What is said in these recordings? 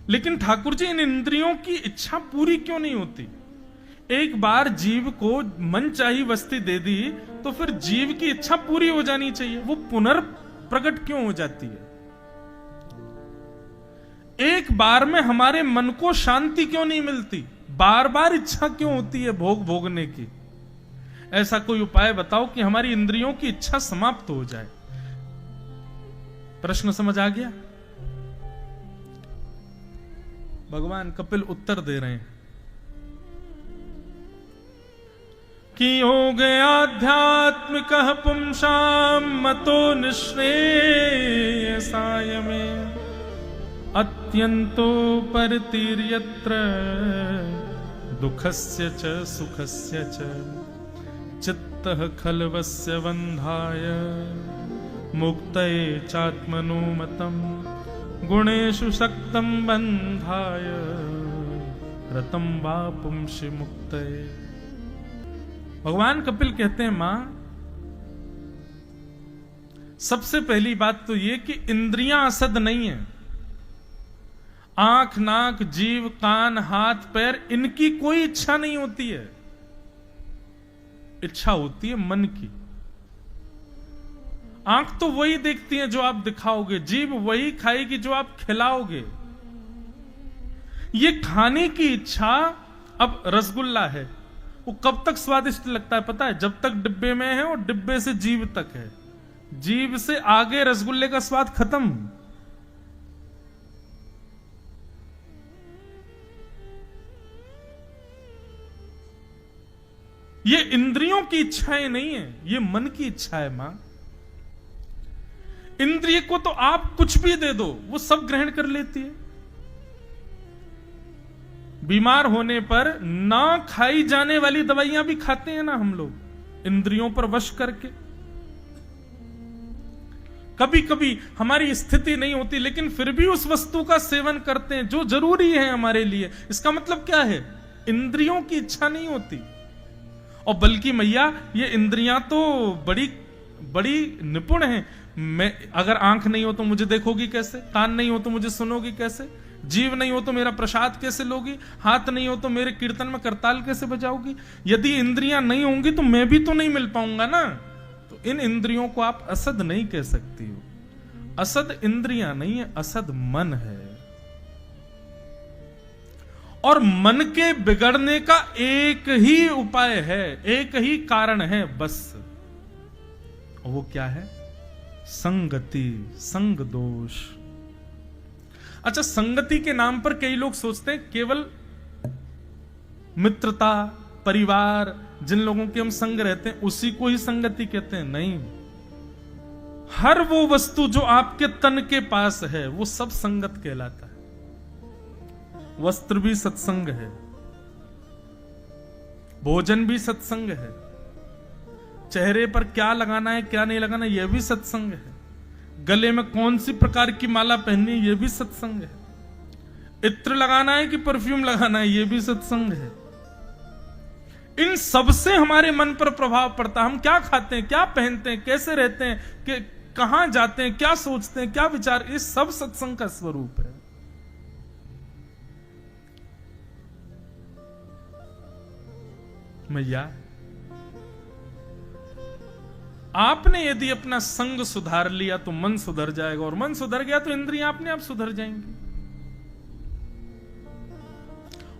लेकिन ठाकुर जी, इन इंद्रियों की इच्छा पूरी क्यों नहीं होती? एक बार जीव को मन चाही वस्तु दे दी तो फिर जीव की इच्छा पूरी हो जानी चाहिए, वो पुनर्प्रकट क्यों हो जाती है? एक बार में हमारे मन को शांति क्यों नहीं मिलती? बार बार इच्छा क्यों होती है भोग भोगने की? ऐसा कोई उपाय बताओ कि हमारी इंद्रियों की इच्छा समाप्त हो जाए। प्रश्न समझ आ गया? भगवान कपिल उत्तर दे रहे हैं कि योग आध्यात्मिक पुंसाम मतो निःश्रेयसाय में अत्यंतो परतीर्यत्र दुःखस्य च सुखस्य च चित्तः खल्वस्य बन्धाय मुक्तये चात्मनो मतम् गुणेषु सक्तं बन्धाय रतं वा पुंसि मुक्तये। भगवान कपिल कहते हैं, मां, सबसे पहली बात तो यह कि इंद्रियां असद नहीं है। आंख, नाक, जीव, कान, हाथ, पैर, इनकी कोई इच्छा नहीं होती है। इच्छा होती है मन की। आंख तो वही देखती है जो आप दिखाओगे, जीभ वही खाएगी जो आप खिलाओगे। ये खाने की इच्छा, अब रसगुल्ला है, वो कब तक स्वादिष्ट लगता है पता है? जब तक डिब्बे में है और डिब्बे से जीभ तक है। जीभ से आगे रसगुल्ले का स्वाद खत्म। ये इंद्रियों की इच्छाएं नहीं है, ये मन की इच्छा है। मां, इंद्रिय को तो आप कुछ भी दे दो, वो सब ग्रहण कर लेती है। बीमार होने पर ना खाई जाने वाली दवाइयां भी खाते हैं ना हम लोग, इंद्रियों पर वश करके। कभी कभी हमारी स्थिति नहीं होती लेकिन फिर भी उस वस्तु का सेवन करते हैं जो जरूरी है हमारे लिए। इसका मतलब क्या है? इंद्रियों की इच्छा नहीं होती। और बल्कि मैया, ये इंद्रियां तो बड़ी बड़ी निपुण हैं। मैं अगर आंख नहीं हो तो मुझे देखोगी कैसे? कान नहीं हो तो मुझे सुनोगी कैसे? जीव नहीं हो तो मेरा प्रसाद कैसे लोगी? हाथ नहीं हो तो मेरे कीर्तन में करताल कैसे बजाओगी? यदि इंद्रियां नहीं होंगी तो मैं भी तो नहीं मिल पाऊंगा ना। तो इन इंद्रियों को आप असद नहीं कह सकती हो। असद इंद्रियां नहीं है, असद मन है। और मन के बिगड़ने का एक ही उपाय है, एक ही कारण है बस। और वो क्या है? संगति, संग दोष। अच्छा, संगति के नाम पर कई लोग सोचते हैं केवल मित्रता, परिवार, जिन लोगों के हम संग रहते हैं उसी को ही संगति कहते हैं। नहीं, हर वो वस्तु जो आपके तन के पास है वो सब संगत कहलाता है। वस्त्र भी सत्संग है, भोजन भी सत्संग है, चेहरे पर क्या लगाना है क्या नहीं लगाना यह भी सत्संग है, गले में कौन सी प्रकार की माला पहननी है यह भी सत्संग है, इत्र लगाना है कि परफ्यूम लगाना है यह भी सत्संग है। इन सब से हमारे मन पर प्रभाव पड़ता है। हम क्या खाते हैं, क्या पहनते हैं, कैसे रहते हैं, कि कहां जाते हैं, क्या सोचते हैं, क्या विचार, ये सब सत्संग का स्वरूप है। मैया, आपने यदि अपना संग सुधार लिया तो मन सुधर जाएगा, और मन सुधर गया तो इंद्रियां अपने आप सुधर जाएंगी।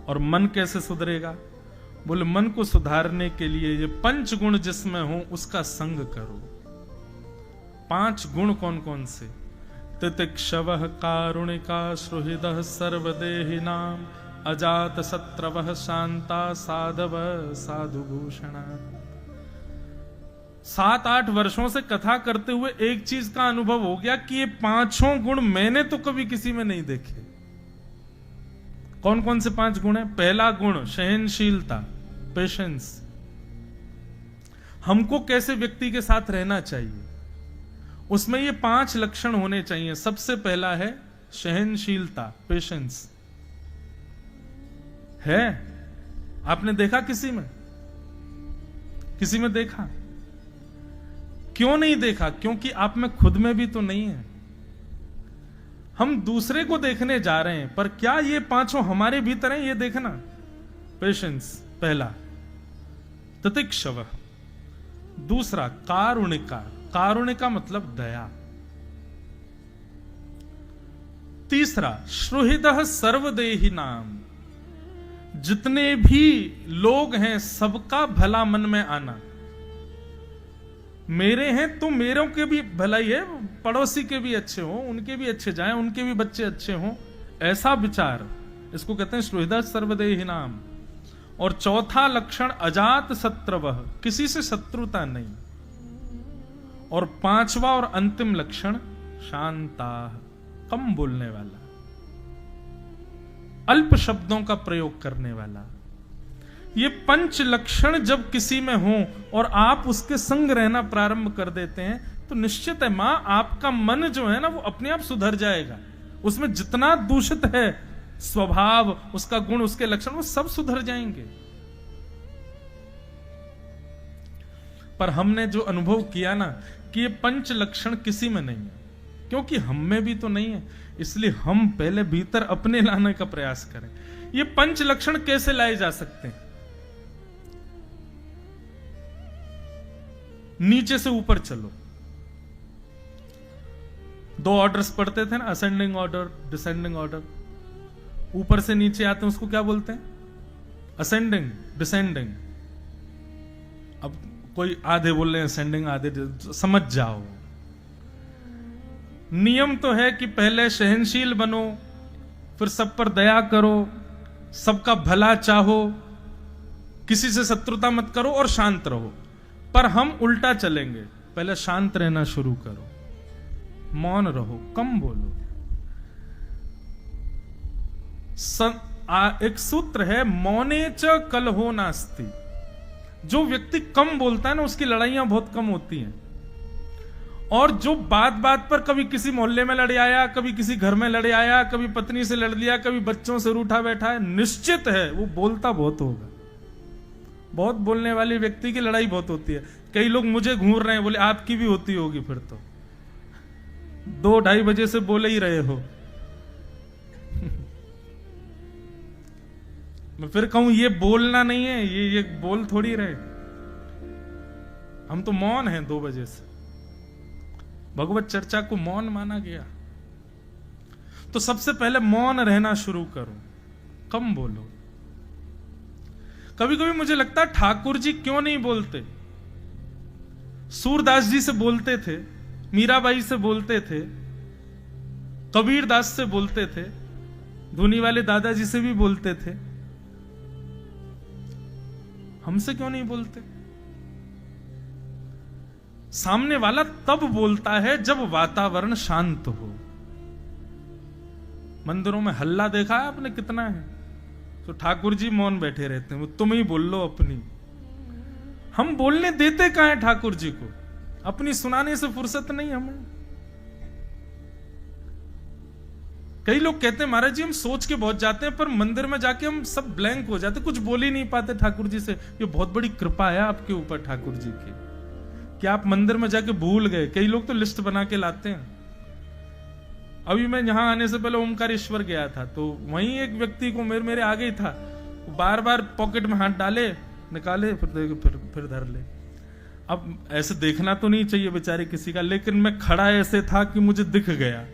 और मन कैसे सुधरेगा? बोले, मन को सुधारने के लिए ये 5 गुण जिसमें हो उसका संग करो। 5 गुण कौन कौन से? तितिक्षवः कारुणिका सुहृदः सर्वदेहिनां अजात शत्रवः शांता साधव साधुभूषणा। 7-8 वर्षों से कथा करते हुए एक चीज का अनुभव हो गया कि ये 5 गुण मैंने तो कभी किसी में नहीं देखे। कौन कौन से 5 गुण है? पहला गुण सहनशीलता, पेशेंस। हमको कैसे व्यक्ति के साथ रहना चाहिए, उसमें ये 5 लक्षण होने चाहिए। सबसे पहला है सहनशीलता, पेशेंस। है? आपने देखा किसी में? किसी में देखा? क्यों नहीं देखा? क्योंकि आप में खुद में भी तो नहीं है। हम दूसरे को देखने जा रहे हैं, पर क्या ये पांचों हमारे भीतर हैं, ये देखना। पेशेंस पहला, तितिक्षव दूसरा, कारुणिका, कारुणिका मतलब दया, तीसरा श्रुहृदः सर्वदेहि नाम, जितने भी लोग हैं सबका भला मन में आना। मेरे हैं तो मेरों के भी भलाई है, पड़ोसी के भी अच्छे हो, उनके भी अच्छे जाएं, उनके भी बच्चे अच्छे हों, ऐसा विचार, इसको कहते हैं श्रुहृदः सर्वदेहि नाम। और चौथा लक्षण अजात शत्रवः, किसी से शत्रुता नहीं। और पांचवा और अंतिम लक्षण शांता, कम बोलने वाला, अल्प शब्दों का प्रयोग करने वाला। ये पंच लक्षण जब किसी में हो और आप उसके संग रहना प्रारंभ कर देते हैं तो निश्चित है मां, आपका मन जो है ना वो अपने आप सुधर जाएगा। उसमें जितना दूषित है स्वभाव, उसका गुण, उसके लक्षण, वो सब सुधर जाएंगे। पर हमने जो अनुभव किया ना कि ये पंच लक्षण किसी में नहीं है, क्योंकि हम में भी तो नहीं है, इसलिए हम पहले भीतर अपने लाने का प्रयास करें। ये पंच लक्षण कैसे लाए जा सकते हैं? नीचे से ऊपर चलो। 2 ऑर्डर्स पढ़ते थे ना, असेंडिंग ऑर्डर, डिसेंडिंग ऑर्डर। ऊपर से नीचे आते हैं उसको क्या बोलते हैं? Ascending, descending. अब कोई आधे बोल रहे हैं असेंडिंग, आधे, समझ जाओ। नियम तो है कि पहले सहनशील बनो, फिर सब पर दया करो, सबका भला चाहो, किसी से शत्रुता मत करो और शांत रहो। पर हम उल्टा चलेंगे, पहले शांत रहना शुरू करो, मौन रहो, कम बोलो। एक सूत्र है, मौने च कलहो नास्ति। जो व्यक्ति कम बोलता है ना उसकी लड़ाइयां बहुत कम होती हैं। और जो बात बात पर कभी किसी मोहल्ले में लड़ आया, कभी किसी घर में लड़ आया, कभी पत्नी से लड़ लिया, कभी बच्चों से रूठा बैठा है, निश्चित है वो बोलता बहुत होगा। बहुत बोलने वाले व्यक्ति की लड़ाई बहुत होती है। कई लोग मुझे घूर रहे हैं, बोले आपकी भी होती होगी, फिर तो 2-2:30 बजे से बोले ही रहे हो। मैं फिर कहूं ये बोलना नहीं है, ये बोल थोड़ी रहे। हम तो मौन हैं 2 बजे से। भगवत चर्चा को मौन माना गया। तो सबसे पहले मौन रहना शुरू करो, कम बोलो। कभी कभी मुझे लगता है ठाकुर जी क्यों नहीं बोलते। सूरदास जी से बोलते थे, मीराबाई से बोलते थे, कबीर दास से बोलते थे, धुनी वाले दादाजी से भी बोलते थे, हमसे क्यों नहीं बोलते? सामने वाला तब बोलता है जब वातावरण शांत हो। मंदिरों में हल्ला देखा है आपने कितना है? तो ठाकुर जी मौन बैठे रहते हैं, वो तुम ही बोल लो अपनी। हम बोलने देते कहां है ठाकुर जी को? अपनी सुनाने से फुर्सत नहीं हमें। कई लोग कहते हैं महाराज जी हम सोच के बहुत जाते हैं, पर मंदिर में जाके हम सब ब्लैंक हो जाते, कुछ बोल ही नहीं पाते ठाकुर जी से। ये बहुत बड़ी कृपा है आपके ऊपर ठाकुर जी की, कि आप मंदिर में जाके भूल गए। कई लोग तो लिस्ट बना के लाते हैं। अभी मैं यहां आने से पहले ओमकारेश्वर गया था, तो वहीं एक व्यक्ति को मेरे आगे ही था, बार बार पॉकेट में हाथ डाले, निकाले, फिर धर ले। अब ऐसे देखना तो नहीं चाहिए बेचारे किसी का, लेकिन मैं खड़ा ऐसे था कि मुझे दिख गया।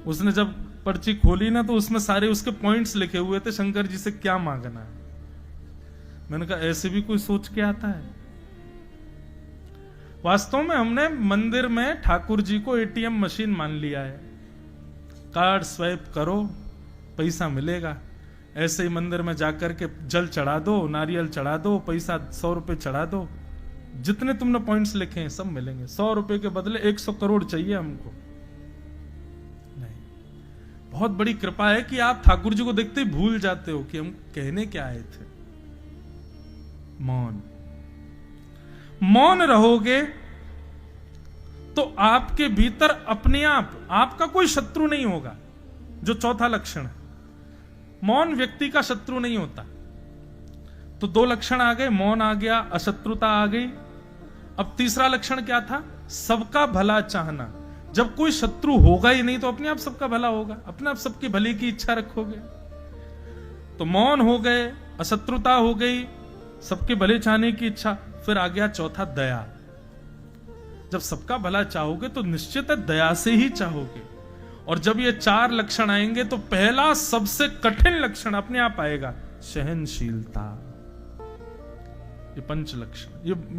उसने जब पर्ची खोली ना तो उसमें सारे उसके पॉइंट्स लिखे हुए थे, शंकर जी से क्या मांगना है। मैंने कहा ऐसे भी कोई सोच के आता है? वास्तव में हमने मंदिर में ठाकुर जी को एटीएम मशीन मान लिया है। कार्ड स्वैप करो, पैसा मिलेगा। ऐसे ही मंदिर में जाकर के जल चढ़ा दो, नारियल चढ़ा दो, पैसा 100 रुपए चढ़ा दो, जितने तुमने पॉइंट्स लिखे हैं सब मिलेंगे। 100 रुपए के बदले 100 करोड़ चाहिए हमको। नहीं, बहुत बड़ी कृपा है कि आप ठाकुर जी को देखते ही भूल जाते हो कि हम कहने क्या आए थे। मौन, मौन रहोगे तो आपके भीतर अपने आप आपका कोई शत्रु नहीं होगा, जो चौथा लक्षण है। मौन व्यक्ति का शत्रु नहीं होता। तो 2 लक्षण आ गए, मौन आ गया, अशत्रुता आ गई। अब तीसरा लक्षण क्या था? सबका भला चाहना। जब कोई शत्रु होगा ही नहीं तो अपने आप सबका भला होगा, अपने आप सबके भले की इच्छा रखोगे। तो मौन हो गए, अशत्रुता हो गई, सबके भले चाहने की इच्छा। फिर आ गया चौथा, दया। जब सबका भला चाहोगे तो निश्चित है दया से ही चाहोगे। और जब ये 4 लक्षण आएंगे तो पहला सबसे कठिन लक्षण अपने आप आएगा, सहनशीलता। ये 5 लक्षण,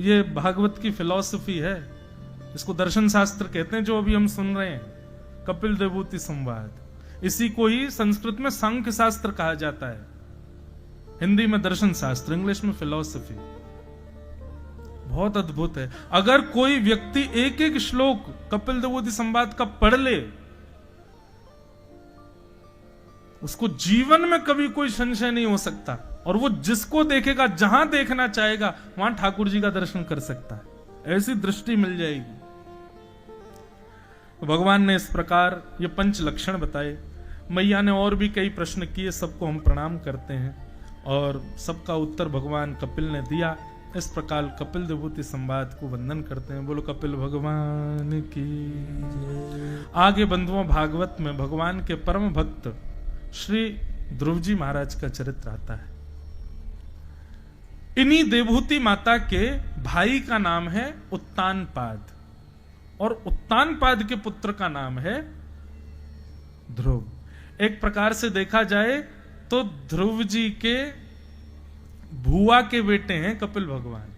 ये भागवत की फिलॉसफी है, इसको दर्शन शास्त्र कहते हैं जो अभी हम सुन रहे हैं, कपिल देवभूति संवाद। इसी को ही संस्कृत में सांख्य शास्त्र कहा जाता है, हिंदी में दर्शन शास्त्र, इंग्लिश में फिलॉसफी। बहुत अद्भुत है। अगर कोई व्यक्ति एक एक श्लोक कपिल देवभूति संवाद का पढ़ ले, उसको जीवन में कभी कोई संशय नहीं हो सकता, और वो जिसको देखेगा, जहां देखना चाहेगा, वहां ठाकुर जी का दर्शन कर सकता है, ऐसी दृष्टि मिल जाएगी। भगवान ने इस प्रकार ये 5 लक्षण बताए। मैया ने और भी कई प्रश्न किए, सबको हम प्रणाम करते हैं और सबका उत्तर भगवान कपिल ने दिया। इस प्रकार कपिल देवभूति संवाद को वंदन करते हैं। बोलो कपिल भगवान की। आगे बंधुओं, भागवत में भगवान के परम भक्त श्री ध्रुव जी महाराज का चरित्र आता है। इन्हीं देवभूति माता के भाई का नाम है उत्तानपाद, और उत्तानपाद के पुत्र का नाम है ध्रुव। एक प्रकार से देखा जाए तो ध्रुव जी के भुआ के बेटे हैं कपिल भगवान।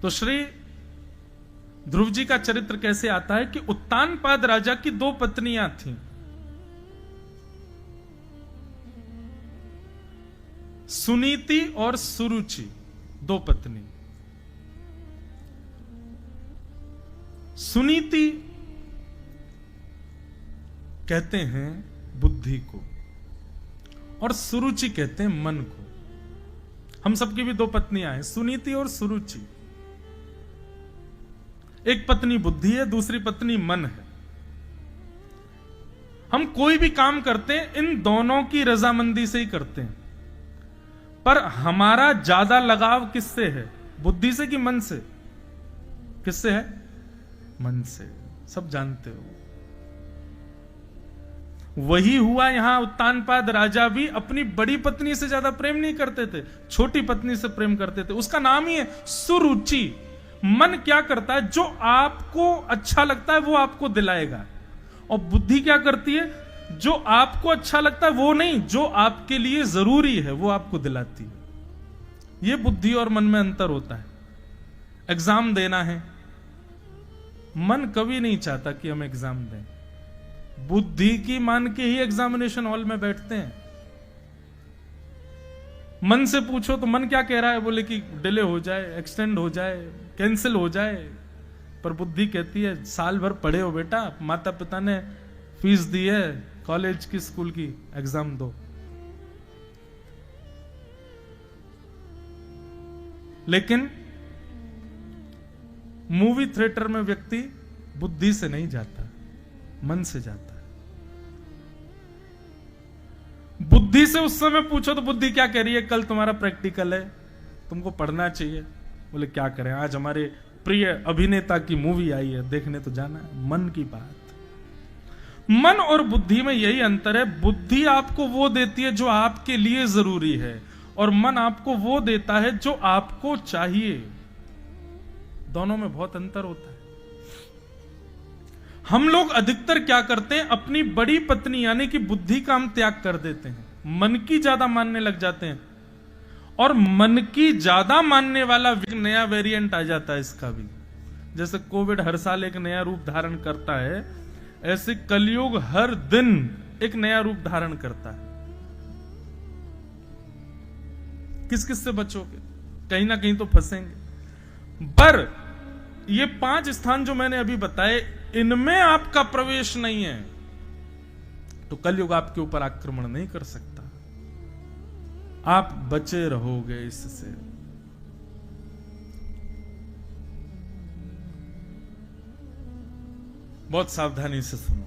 तो श्री ध्रुव जी का चरित्र कैसे आता है कि उत्तानपाद राजा की 2 पत्नियां थीं। सुनीति और सुरुचि, 2 पत्नी। सुनीति कहते हैं बुद्धि को, और सुरुचि कहते हैं मन को। हम सबकी भी 2 पत्नियां हैं, सुनीति और सुरुचि। एक पत्नी बुद्धि है, दूसरी पत्नी मन है। हम कोई भी काम करते हैं इन दोनों की रजामंदी से ही करते हैं, पर हमारा ज्यादा लगाव किससे है, बुद्धि से कि मन से? किससे है? मन से। सब जानते हो। वही हुआ यहां। उत्तानपाद राजा भी अपनी बड़ी पत्नी से ज्यादा प्रेम नहीं करते थे, छोटी पत्नी से प्रेम करते थे। उसका नाम ही है सुरुचि। मन क्या करता है? जो आपको अच्छा लगता है वो आपको दिलाएगा। और बुद्धि क्या करती है? जो आपको अच्छा लगता है वो नहीं, जो आपके लिए जरूरी है वो आपको दिलाती है। ये बुद्धि और मन में अंतर होता है। एग्जाम देना है, मन कभी नहीं चाहता कि हम एग्जाम दें। बुद्धि की मान के ही एग्जामिनेशन हॉल में बैठते हैं। मन से पूछो तो मन क्या कह रहा है? बोले कि डिले हो जाए, एक्सटेंड हो जाए, कैंसिल हो जाए। पर बुद्धि कहती है साल भर पढ़े हो बेटा, माता पिता ने फीस दी है कॉलेज की, स्कूल की, एग्जाम दो। लेकिन मूवी थिएटर में व्यक्ति बुद्धि से नहीं जाता, मन से जाता है। बुद्धि से उस समय पूछो तो बुद्धि क्या कह रही है? कल तुम्हारा प्रैक्टिकल है, तुमको पढ़ना चाहिए। बोले क्या करें, आज हमारे प्रिय अभिनेता की मूवी आई है, देखने तो जाना है। मन की बात। मन और बुद्धि में यही अंतर है। बुद्धि आपको वो देती है जो आपके लिए जरूरी है, और मन आपको वो देता है जो आपको चाहिए। दोनों में बहुत अंतर होता है। हम लोग अधिकतर क्या करते हैं? अपनी बड़ी पत्नी यानी कि बुद्धि का हम त्याग कर देते हैं, मन की ज्यादा मानने लग जाते हैं। और मन की ज्यादा मानने वाला नया वेरिएंट आ जाता है इसका भी। जैसे कोविड हर साल एक नया रूप धारण करता है, ऐसे कलयुग हर दिन एक नया रूप धारण करता है। किस किस से बचोगे? कहीं ना कहीं तो फंसेंगे। पर ये 5 स्थान जो मैंने अभी बताए, इनमें आपका प्रवेश नहीं है तो कलयुग आपके ऊपर आक्रमण नहीं कर सकता। आप बचे रहोगे इससे। बहुत सावधानी से सुनो।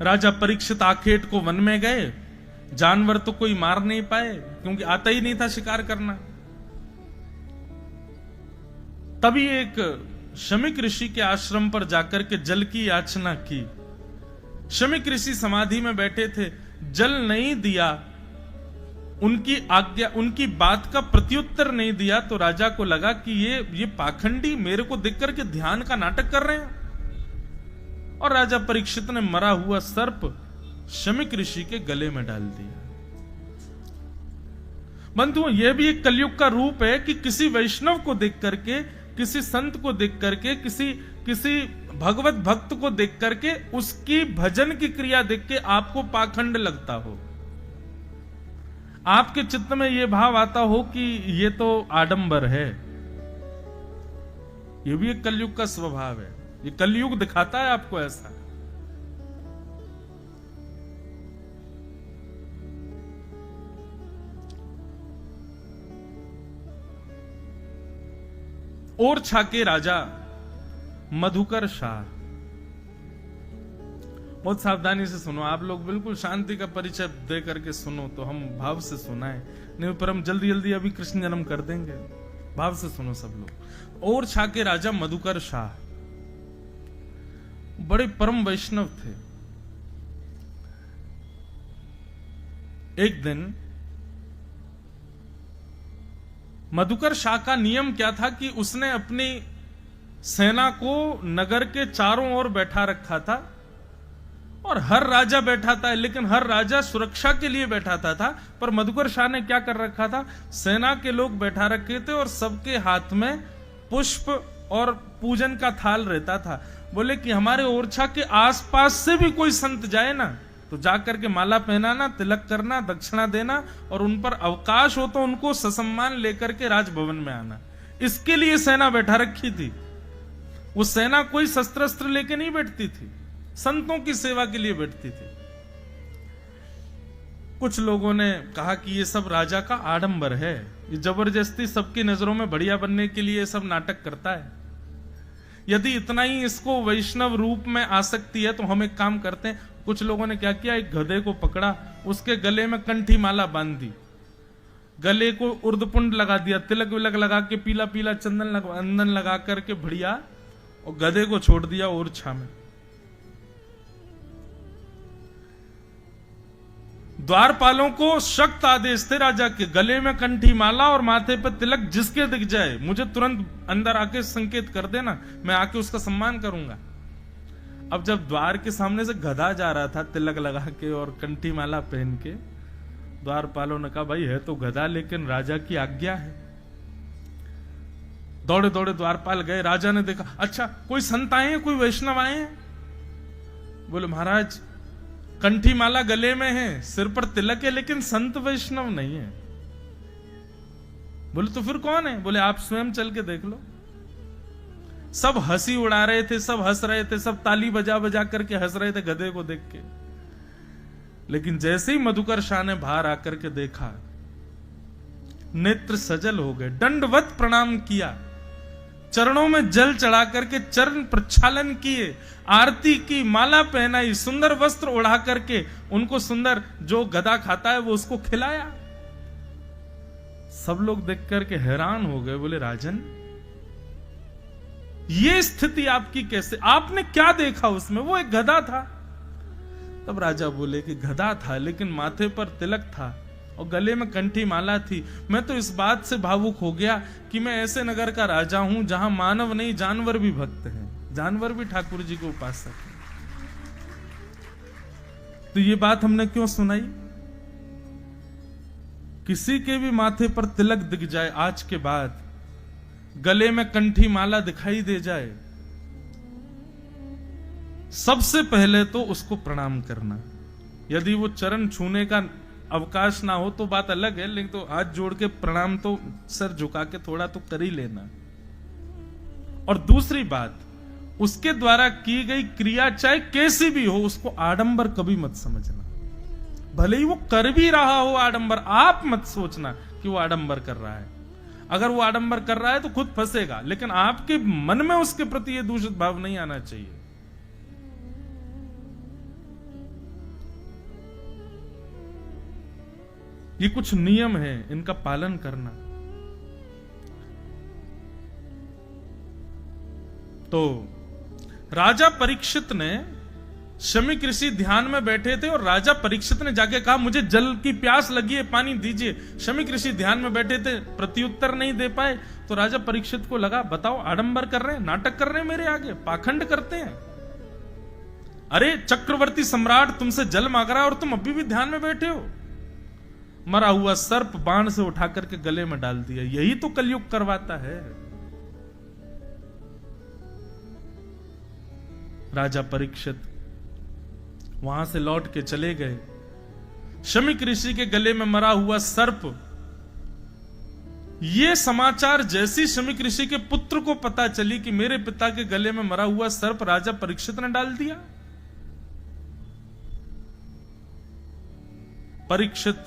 राजा परीक्षित आखेट को वन में गए। जानवर तो कोई मार नहीं पाए क्योंकि आता ही नहीं था शिकार करना। तभी एक शमीक ऋषि के आश्रम पर जाकर के जल की याचना की। शमीक ऋषि समाधि में बैठे थे, जल नहीं दिया, उनकी आज्ञा, उनकी बात का प्रत्युत्तर नहीं दिया, तो राजा को लगा कि ये पाखंडी मेरे को देख करके ध्यान का नाटक कर रहे हैं। और राजा परीक्षित ने मरा हुआ सर्प शमीक ऋषि के गले में डाल दिया। बंधुओं, यह भी एक कलयुग का रूप है कि किसी वैष्णव को देख करके, किसी संत को देख करके, किसी भगवत भक्त को देख करके उसकी भजन की क्रिया देख के आपको पाखंड लगता हो, आपके चित्त में यह भाव आता हो कि ये तो आडंबर है। यह भी एक कलयुग का स्वभाव है। ये कलयुग दिखाता है आपको ऐसा। ओरछा के राजा मधुकर शाह, बहुत सावधानी से सुनो आप लोग, बिल्कुल शांति का परिचय दे करके सुनो, तो हम भाव से सुनाएं, नहीं पर हम जल्दी जल्दी अभी कृष्ण जन्म कर देंगे। भाव से सुनो सब लोग। ओरछा के राजा मधुकर शाह बड़े परम वैष्णव थे। एक दिन मधुकर शाह का नियम क्या था कि उसने अपनी सेना को नगर के चारों ओर बैठा रखा था, और हर राजा बैठा था, लेकिन हर राजा सुरक्षा के लिए बैठाता था। पर मधुकर शाह ने क्या कर रखा था, सेना के लोग बैठा रखे थे और सबके हाथ में पुष्प और पूजन का थाल रहता था। बोले कि हमारे ओरछा के आसपास से भी कोई संत जाए ना, तो जाकर के माला पहनाना, तिलक करना, दक्षिणा देना, और उन पर अवकाश हो तो उनको ससम्मान लेकर के राजभवन में आना। इसके लिए सेना बैठा रखी थी। वो सेना कोई शस्त्र अस्त्र लेके नहीं बैठती थी, संतों की सेवा के लिए बैठती थी। कुछ लोगों ने कहा कि ये सब राजा का आडंबर है, ये जबरदस्ती सबकी नजरों में बढ़िया बनने के लिए सब नाटक करता है। यदि इतना ही इसको वैष्णव रूप में आसक्ति है तो हम एक काम करते हैं। कुछ लोगों ने क्या किया, एक गधे को पकड़ा, उसके गले में कंठी माला बांध दी, गले को उर्दपुंड लगा दिया, तिलक विलक लगा के पीला पीला चंदन लगा करके बढ़िया, और गधे को छोड़ दिया ओरछा में। द्वारपालों को सख्त आदेश थे राजा के, गले में कंठी माला और माथे पर तिलक जिसके दिख जाए मुझे तुरंत अंदर आके संकेत कर देना, मैं आके उसका सम्मान करूंगा। अब जब द्वार के सामने से गधा जा रहा था तिलक लगा के और कंठी माला पहन के, द्वारपालों ने कहा भाई है तो गधा, लेकिन राजा की आज्ञा है। दौड़े दौड़े द्वारपाल गए, राजा ने देखा, अच्छा कोई संत आए हैं, कोई वैष्णव आए हैं? बोले महाराज कंठी माला गले में है, सिर पर तिलक है, लेकिन संत वैष्णव नहीं है। बोले तो फिर कौन है? बोले आप स्वयं चल के देख लो। सब हंसी उड़ा रहे थे, सब हंस रहे थे, सब ताली बजा बजा करके हंस रहे थे गधे को देख के। लेकिन जैसे ही मधुकर शाह ने बाहर आकर के देखा, नेत्र सजल हो गए, दंडवत प्रणाम किया, चरणों में जल चढ़ा करके चरण प्रक्षालन किए, आरती की, माला पहनाई, सुंदर वस्त्र ओढ़ा करके उनको सुंदर जो गधा खाता है वो उसको खिलाया। सब लोग देख करके हैरान हो गए, बोले राजन ये स्थिति आपकी कैसे, आपने क्या देखा उसमें? वो एक गधा था। तब राजा बोले कि गधा था लेकिन माथे पर तिलक था और गले में कंठी माला थी। मैं तो इस बात से भावुक हो गया कि मैं ऐसे नगर का राजा हूं जहां मानव नहीं जानवर भी भक्त हैं, जानवर भी ठाकुर जी को उपासक हैं। तो ये बात हमने क्यों सुनाई? किसी के भी माथे पर तिलक दिख जाए, आज के बाद गले में कंठी माला दिखाई दे जाए, सबसे पहले तो उसको प्रणाम करना। यदि वो चरण छूने का अवकाश ना हो तो बात अलग है, लेकिन तो हाथ जोड़ के प्रणाम तो सर झुका के थोड़ा तो कर ही लेना। और दूसरी बात, उसके द्वारा की गई क्रिया चाहे कैसी भी हो, उसको आडंबर कभी मत समझना। भले ही वो कर भी रहा हो आडंबर, आप मत सोचना कि वो आडंबर कर रहा है। अगर वो आडंबर कर रहा है तो खुद फंसेगा, लेकिन आपके मन में उसके प्रति ये दूषित भाव नहीं आना चाहिए। ये कुछ नियम है, इनका पालन करना। तो राजा परीक्षित ने, शमीक ऋषि ध्यान में बैठे थे और राजा परीक्षित ने जाके कहा मुझे जल की प्यास लगी है, पानी दीजिए। शमीक ऋषि ध्यान में बैठे थे, प्रत्युत्तर नहीं दे पाए। तो राजा परीक्षित को लगा बताओ आडंबर कर रहे हैं, नाटक कर रहे हैं, मेरे आगे पाखंड करते हैं। अरे चक्रवर्ती सम्राट तुमसे जल मांग रहा है और तुम अभी भी ध्यान में बैठे हो। मरा हुआ सर्प बाण से उठा करके गले में डाल दिया। यही तो कलयुग करवाता है। राजा परीक्षित वहां से लौट के चले गए। शमीक ऋषि के गले में मरा हुआ सर्प, ये समाचार जैसी शमीक ऋषि के पुत्र को पता चली कि मेरे पिता के गले में मरा हुआ सर्प राजा परीक्षित ने डाल दिया। परीक्षित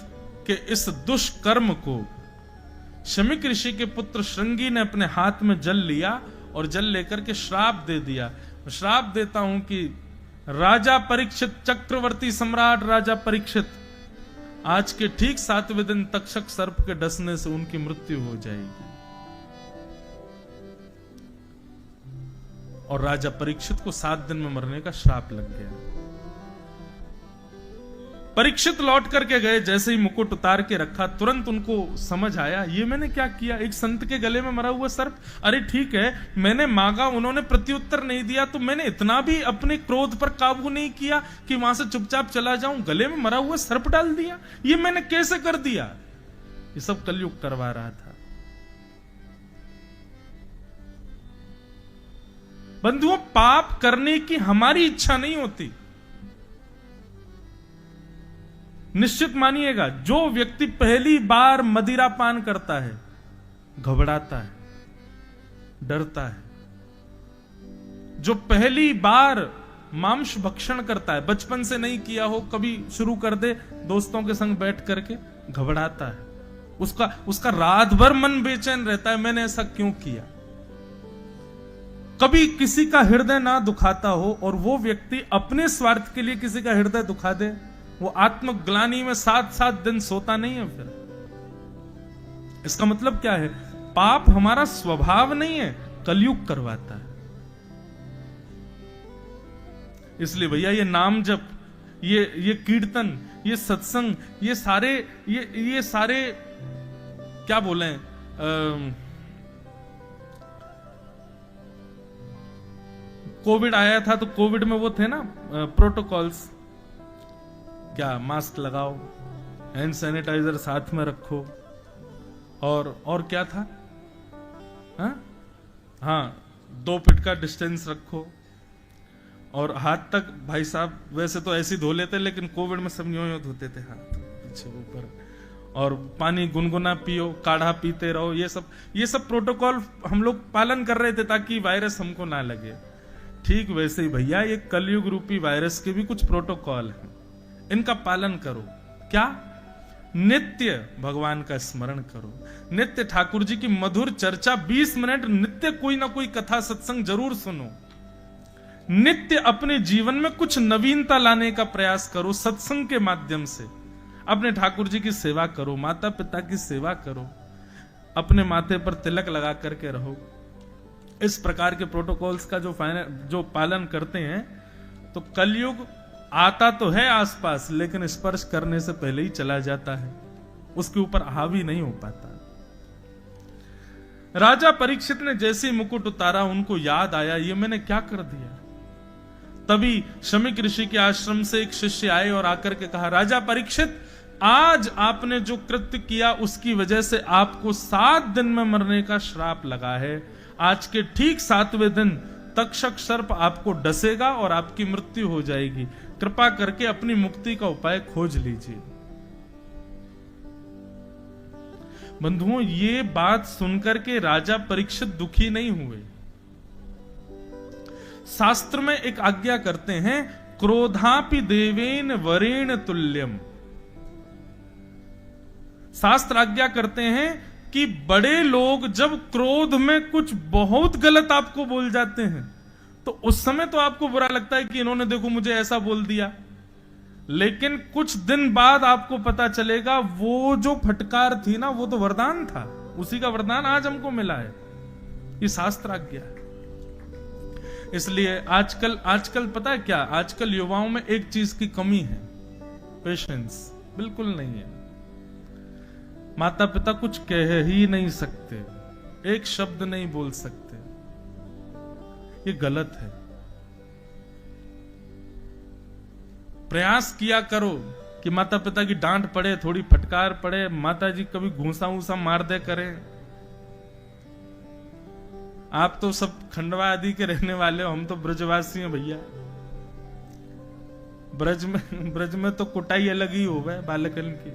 के इस दुष्कर्म को शमीक ऋषि के पुत्र श्रृंगी ने अपने हाथ में जल लिया और जल लेकर के श्राप दे दिया। श्राप देता हूं कि राजा परीक्षित, चक्रवर्ती सम्राट राजा परीक्षित, आज के ठीक 7वें दिन तक्षक सर्प के डसने से उनकी मृत्यु हो जाएगी। और राजा परीक्षित को 7 दिन में मरने का श्राप लग गया। परीक्षित लौट करके गए, जैसे ही मुकुट उतार के रखा तुरंत उनको समझ आया ये मैंने क्या किया, एक संत के गले में मरा हुआ सर्प। अरे ठीक है, मैंने मांगा, उन्होंने प्रत्युत्तर नहीं दिया, तो मैंने इतना भी अपने क्रोध पर काबू नहीं किया कि वहां से चुपचाप चला जाऊं, गले में मरा हुआ सर्प डाल दिया। ये मैंने कैसे कर दिया? ये सब कलयुग करवा रहा था। बंधुओं, पाप करने की हमारी इच्छा नहीं होती। निश्चित मानिएगा, जो व्यक्ति पहली बार मदिरा पान करता है घबराता है, डरता है। जो पहली बार मांस भक्षण करता है, बचपन से नहीं किया हो, कभी शुरू कर दे दोस्तों के संग बैठ करके, घबराता है। उसका रात भर मन बेचैन रहता है, मैंने ऐसा क्यों किया। कभी किसी का हृदय ना दुखाता हो और वो व्यक्ति अपने स्वार्थ के लिए किसी का हृदय दुखा दे, वो आत्मग्लानि में 7-7 दिन सोता नहीं है। फिर इसका मतलब क्या है? पाप हमारा स्वभाव नहीं है, कलयुग करवाता है। इसलिए भैया ये नाम जप, ये कीर्तन, ये सत्संग, ये सारे क्या बोले, कोविड आया था तो कोविड में वो थे ना प्रोटोकॉल्स, क्या मास्क लगाओ, हैंड सैनिटाइजर साथ में रखो, और क्या था, हाँ 2 फीट का डिस्टेंस रखो, और हाथ तक भाई साहब वैसे तो ऐसे धो लेते, लेकिन कोविड में सब यूं धोते थे हाथ पीछे ऊपर, और पानी गुनगुना पियो, काढ़ा पीते रहो। ये सब प्रोटोकॉल हम लोग पालन कर रहे थे ताकि वायरस हमको ना लगे। ठीक वैसे ही भैया ये कलयुग रूपी वायरस के भी कुछ प्रोटोकॉल हैं, इनका पालन करो। क्या? नित्य भगवान का स्मरण करो, नित्य ठाकुर जी की मधुर चर्चा 20 मिनट, नित्य कोई ना कोई कथा सत्संग जरूर सुनो। नित्य अपने जीवन में कुछ नवीनता लाने का प्रयास करो, सत्संग के माध्यम से अपने ठाकुर जी की सेवा करो, माता पिता की सेवा करो, अपने माथे पर तिलक लगा करके रहो। इस प्रकार के प्रोटोकॉल्स का जो पालन करते हैं तो कलयुग आता तो है आसपास, लेकिन स्पर्श करने से पहले ही चला जाता है, उसके ऊपर हावी नहीं हो पाता। राजा परीक्षित ने जैसे ही मुकुट उतारा, उनको याद आया ये मैंने क्या कर दिया। तभी शमीक ऋषि के आश्रम से एक शिष्य आए और आकर के कहा, राजा परीक्षित, आज आपने जो कृत्य किया उसकी वजह से आपको 7 दिन में मरने का श्राप लगा है। आज के ठीक 7वें दिन तक्षक सर्प आपको डसेगा और आपकी मृत्यु हो जाएगी। कृपा करके अपनी मुक्ति का उपाय खोज लीजिए। बंधुओं, ये बात सुनकर के राजा परीक्षित दुखी नहीं हुए। शास्त्र में एक आज्ञा करते हैं, क्रोधापि देवेन वरेण तुल्यम। शास्त्र आज्ञा करते हैं कि बड़े लोग जब क्रोध में कुछ बहुत गलत आपको बोल जाते हैं तो उस समय तो आपको बुरा लगता है कि इन्होंने देखो मुझे ऐसा बोल दिया, लेकिन कुछ दिन बाद आपको पता चलेगा वो जो फटकार थी ना, वो तो वरदान था, उसी का वरदान आज हमको मिला है। ये शास्त्र आज्ञा है। इसलिए आजकल आजकल पता है क्या, आजकल युवाओं में एक चीज की कमी है, पेशेंस बिल्कुल नहीं है। माता पिता कुछ कह ही नहीं सकते, एक शब्द नहीं बोल सकते, ये गलत है। प्रयास किया करो कि माता पिता की डांट पड़े, थोड़ी फटकार पड़े, माता जी कभी घूसा वूसा मार दे करें। आप तो सब खंडवा आदि के रहने वाले हो, हम तो ब्रजवासी हैं भैया। ब्रज में तो कुटाई अलग ही हो गए बालकन की।